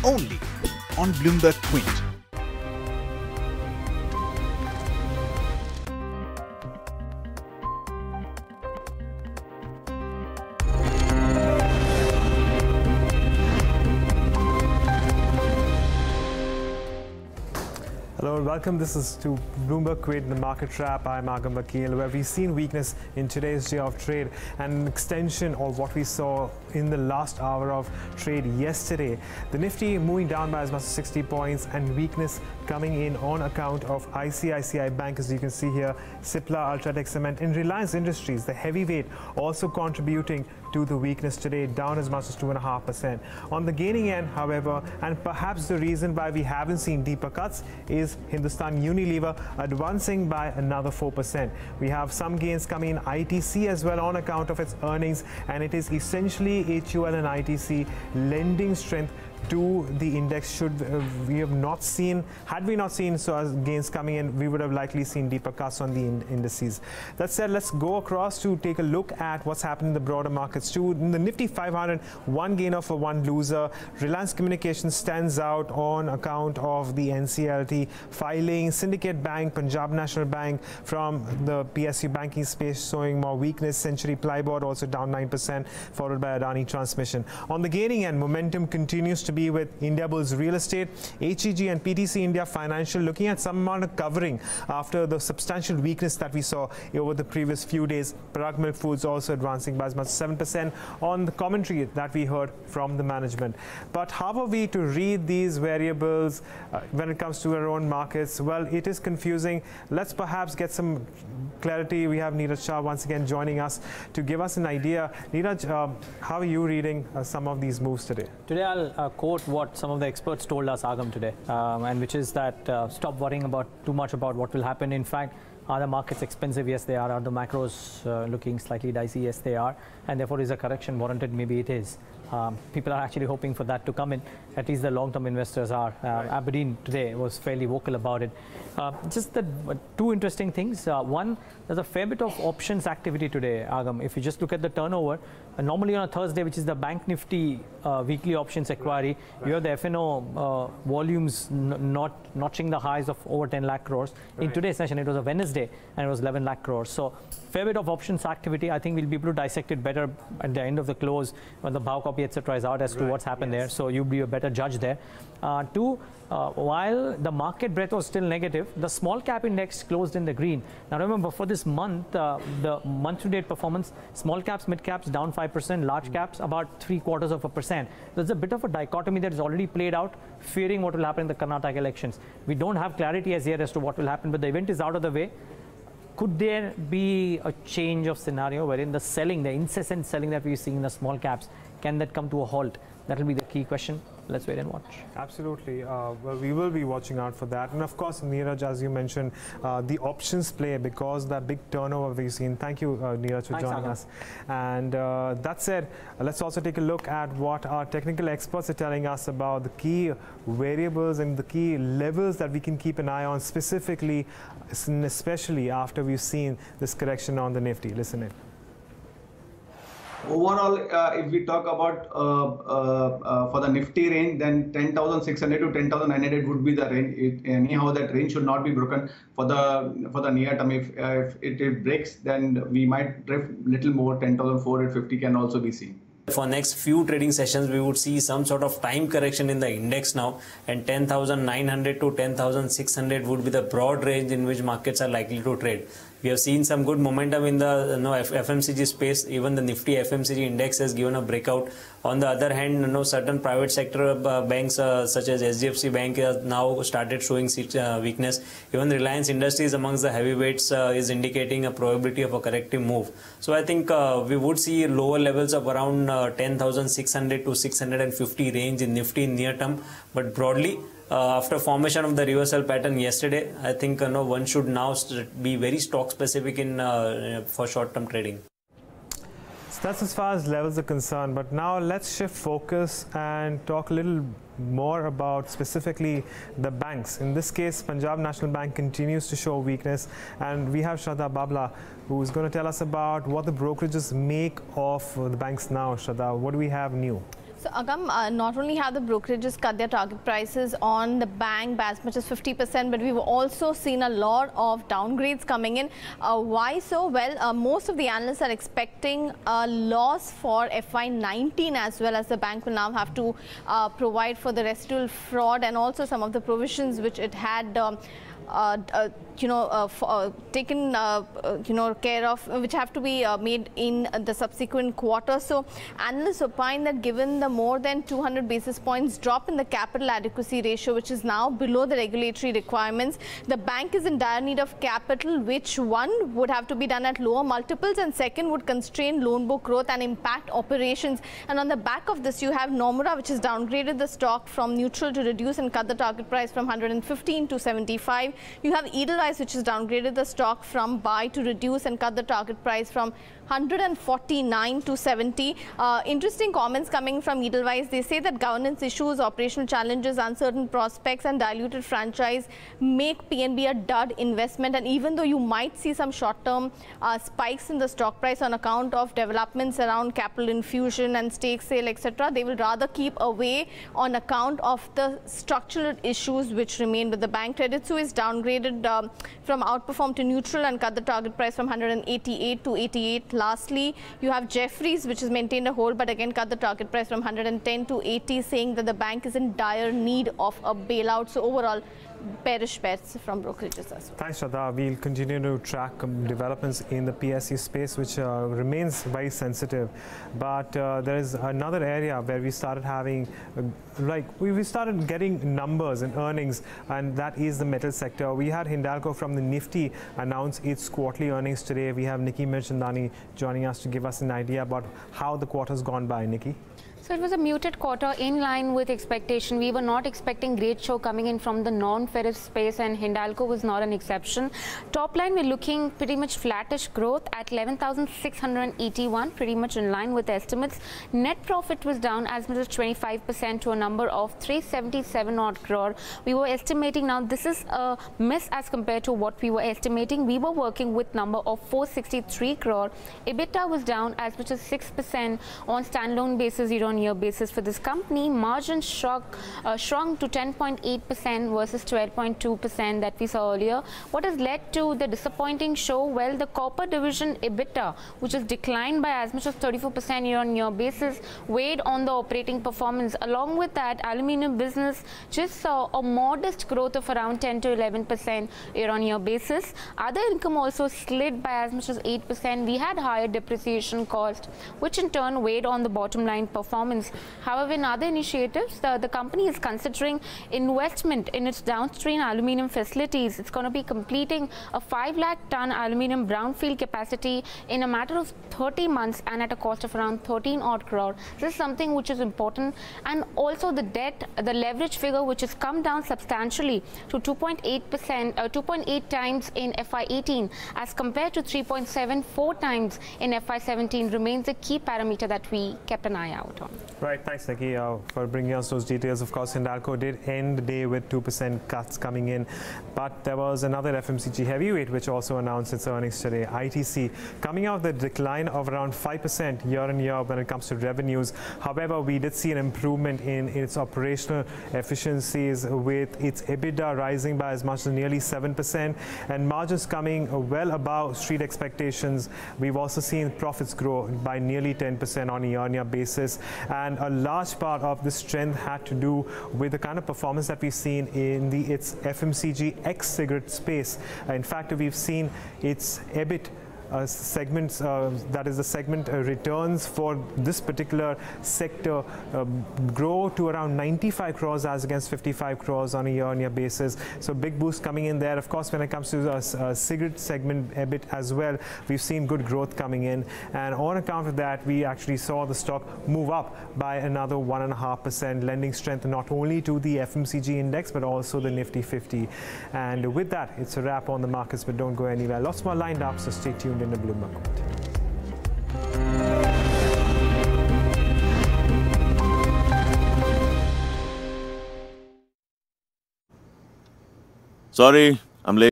only on Bloomberg Quint. Hello and welcome. This is to Bloomberg Quint, the market trap. I'm Agam Vakil, where we've seen weakness in today's day of trade and an extension of what we saw in the last hour of trade yesterday. The Nifty moving down by as much as 60 points and weakness coming in on account of ICICI Bank, as you can see here, Cipla, Ultratech Cement, and Reliance Industries, the heavyweight, also contributing to the weakness today, down as much as 2.5%. On the gaining end, however, and perhaps the reason why we haven't seen deeper cuts is Hindustan Unilever advancing by another 4%. We have some gains coming in ITC as well on account of its earnings, and it is essentially HUL and ITC lending strength to the index. Should we have not seen, had we not seen gains coming in, we would have likely seen deeper cuts on the indices. That said, let's go across to take a look at what's happened in the broader markets too. In the Nifty 500, one gainer for one loser. Reliance Communications stands out on account of the NCLT filing. Syndicate Bank, Punjab National Bank from the PSU banking space showing more weakness. Century Plyboard also down 9%, followed by Adani Transmission. On the gaining end, momentum continues to be with Indiabulls Real Estate, HEG and PTC India Financial looking at some amount of covering after the substantial weakness that we saw over the previous few days. Parag Milk Foods also advancing by as much as 7% on the commentary that we heard from the management. But how are we to read these variables when it comes to our own markets? Well, it is confusing. Let's perhaps get some clarity. We have Neeraj Shah once again joining us to give us an idea. Neeraj, how are you reading some of these moves today? Today I'll quote what some of the experts told us, Agam, today, and which is that stop worrying too much about what will happen. In fact, are the markets expensive? Yes, they are. Are the macros looking slightly dicey? Yes, they are. And therefore, is a correction warranted? Maybe it is. People are actually hoping for that to come in. At least the long-term investors are. Right. Aberdeen today was fairly vocal about it. Just the two interesting things. One, there's a fair bit of options activity today, Agam. If you just look at the turnover, normally on a Thursday, which is the Bank Nifty weekly options expiry, you have the F&O volumes not notching the highs of over 10 lakh crores. In today's session, it was a Wednesday and it was 11 lakh crores. So fair bit of options activity. I think we'll be able to dissect it better at the end of the close when the Bhav copy, etc. is out as to what's happened there. So you'll be a better judge there. Two, while the market breadth was still negative, the small cap index closed in the green. Now remember, for this month, the month-to-date performance, small caps, mid caps down 5%, large caps about 0.75%. There's a bit of a dichotomy that is already played out, fearing what will happen in the Karnataka elections. We don't have clarity as yet as to what will happen, but the event is out of the way. Could there be a change of scenario wherein the selling, the incessant selling that we're seeing in the small caps, can that come to a halt? That will be the key question. Let's wait and watch. Absolutely. Well, we will be watching out for that. And of course, Neeraj, as you mentioned, the options play because that big turnover we've seen. Thank you, Neeraj, for joining us. And that said, let's also take a look at what our technical experts are telling us about the key variables and the key levels that we can keep an eye on, specifically, especially after we've seen this correction on the Nifty. Listen in. Overall, if we talk about for the Nifty range, then 10,600 to 10,900 would be the range. Anyhow, that range should not be broken for the near term. If it breaks, then we might drift little more. 10,450 can also be seen. For next few trading sessions, we would see some sort of time correction in the index now, and 10,900 to 10,600 would be the broad range in which markets are likely to trade. We have seen some good momentum in the FMCG space. Even the Nifty FMCG index has given a breakout. On the other hand, certain private sector banks such as SDFC Bank has now started showing weakness. Even Reliance Industries amongst the heavyweights is indicating a probability of a corrective move. So I think we would see lower levels of around 10,600 to 650 range in Nifty in near term. But broadly, after formation of the reversal pattern yesterday, I think one should now be very stock specific in for short-term trading. So that's as far as levels are concerned. But now let's shift focus and talk a little more about specifically the banks. In this case, Punjab National Bank continues to show weakness, and we have Shraddha Babla, who is going to tell us about what the brokerages make of the banks now. Shraddha, what do we have new? So Agam, not only have the brokerages cut their target prices on the bank by as much as 50%, but we've also seen a lot of downgrades coming in. Why so? Well, most of the analysts are expecting a loss for FY19 as well, as the bank will now have to provide for the residual fraud and also some of the provisions which it had taken care of, which have to be made in the subsequent quarter. So analysts opine that given the more than 200 basis points drop in the capital adequacy ratio, which is now below the regulatory requirements, the bank is in dire need of capital, which one would have to be done at lower multiples, and second would constrain loan book growth and impact operations. And on the back of this, you have Nomura, which has downgraded the stock from neutral to reduce and cut the target price from 115 to 75. You have Edelweiss, which has downgraded the stock from buy to reduce and cut the target price from 149 to 70. Interesting comments coming from Edelweiss. They say that governance issues, operational challenges, uncertain prospects and diluted franchise make PNB a dud investment. And even though you might see some short-term spikes in the stock price on account of developments around capital infusion and stake sale, etc., they will rather keep away on account of the structural issues which remain with the bank. Credit Suisse downgraded from outperform to neutral and cut the target price from 188 to 88. Lastly, you have Jefferies, which has maintained a hold, but again cut the target price from 110 to 80, saying that the bank is in dire need of a bailout. So overall, bearish bets from brokerages as well. Thanks, Shraddha. We'll continue to track developments in the PSU space, which remains very sensitive. But there is another area where we started having, we started getting numbers and earnings, and that is the metal sector. We had Hindalco from the Nifty announce its quarterly earnings today. We have Nikki Mirchandani joining us to give us an idea about how the quarter's gone by. Nikki? So it was a muted quarter in line with expectation. We were not expecting great show coming in from the non-ferrous space, and Hindalco was not an exception. Top line, we're looking pretty much flattish growth at 11,681, pretty much in line with estimates. Net profit was down as much as 25% to a number of 377 odd crore. We were estimating, now this is a miss as compared to what we were estimating. We were working with number of 463 crore. EBITDA was down as much as 6% on standalone basis, year-on-year basis for this company. Margin shrunk to 10.8% versus 12.2% that we saw earlier. What has led to the disappointing show? Well, the copper division EBITDA, which has declined by as much as 34% year-on-year basis, weighed on the operating performance. Along with that, aluminium business just saw a modest growth of around 10 to 11% year-on-year basis. Other income also slid by as much as 8%. We had higher depreciation cost, which in turn weighed on the bottom line performance. However, in other initiatives, the company is considering investment in its downstream aluminium facilities. It's going to be completing a 5 lakh ton aluminium brownfield capacity in a matter of 30 months and at a cost of around 13 odd crore. This is something which is important. And also the debt, the leverage figure, which has come down substantially to 2.8 times in FY18 as compared to 3.74 times in FY17, remains a key parameter that we kept an eye out on. Right, thanks Nikki for bringing us those details. Of course, Hindalco did end the day with 2% cuts coming in, but there was another FMCG heavyweight which also announced its earnings today, ITC, coming out with a decline of around 5% year-on-year when it comes to revenues. However, we did see an improvement in its operational efficiencies, with its EBITDA rising by as much as nearly 7% and margins coming well above street expectations. We've also seen profits grow by nearly 10% on a year-on-year basis. And a large part of the strength had to do with the kind of performance that we've seen in its FMCG ex-cigarette space. In fact, we've seen its EBIT segments, that is the segment returns for this particular sector, grow to around 95 crores as against 55 crores on a year-on-year basis. So big boost coming in there. Of course, when it comes to cigarette segment EBIT as well, we've seen good growth coming in, and on account of that, we actually saw the stock move up by another 1.5%, lending strength not only to the FMCG index but also the Nifty 50. And with that, it's a wrap on the markets, but don't go anywhere. Lots more lined up, so stay tuned in the Bloomberg Quint. Sorry, I'm late.